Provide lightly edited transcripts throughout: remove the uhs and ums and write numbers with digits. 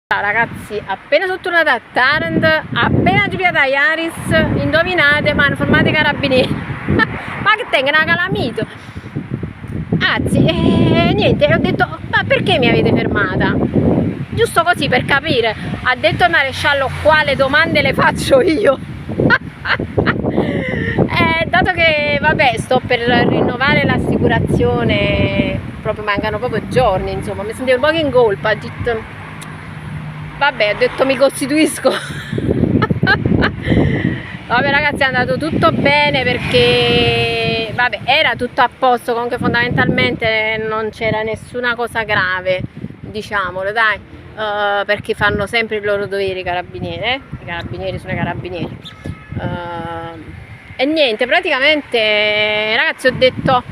Ciao ragazzi, appena sono tornata a Taranto, appena giuliata a Iaris, indovinate, ma hanno fermato i carabinieri. Ma che tengono una calamito? Anzi, niente, ho detto, ma perché mi avete fermata? Giusto così per capire. Ha detto il maresciallo, quale domande le faccio io? Dato che, vabbè, sto per rinnovare l'assicurazione, proprio mancano proprio giorni, insomma, mi sentivo un po' in colpa, ho detto, vabbè, ho detto mi costituisco. Vabbè ragazzi, è andato tutto bene perché vabbè, era tutto a posto, comunque fondamentalmente non c'era nessuna cosa grave, diciamolo dai, perché fanno sempre il loro dovere i carabinieri sono i carabinieri. E niente, praticamente ragazzi ho detto,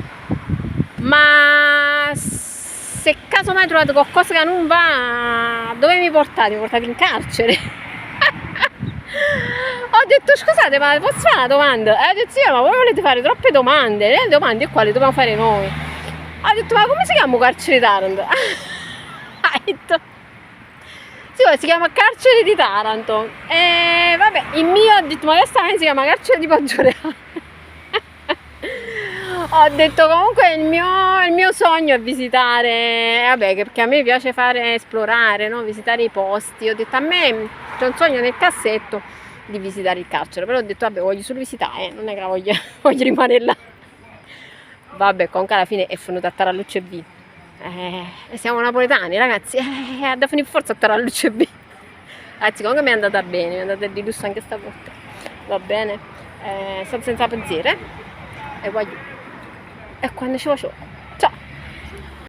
ma se caso mai trovate qualcosa che non va, dove mi portate? Mi portate in carcere? Ho detto scusate, ma posso fare una domanda? E ho detto sì, ma voi volete fare troppe domande? Le domande quali dobbiamo fare noi? Ho detto ma come si chiama carcere di Taranto? Ha detto sì, si chiama carcere di Taranto. E vabbè, il mio, ho detto ma questa si chiama carcere di Poggioreale. Ho detto comunque il mio sogno è visitare, vabbè, perché a me piace fare, esplorare, no? Visitare i posti. Ho detto a me c'è un sogno nel cassetto di visitare il carcere, però ho detto vabbè, voglio solo visitare, non è che voglio rimanere là. Vabbè, comunque alla fine è venuto a Tarallucce B. Siamo napoletani ragazzi, da finire forza a Tarallucce B. Ragazzi, comunque mi è andata bene, mi è andata di lusso anche stavolta, va bene, sto senza pensiero, e voglio, e quando ci faccio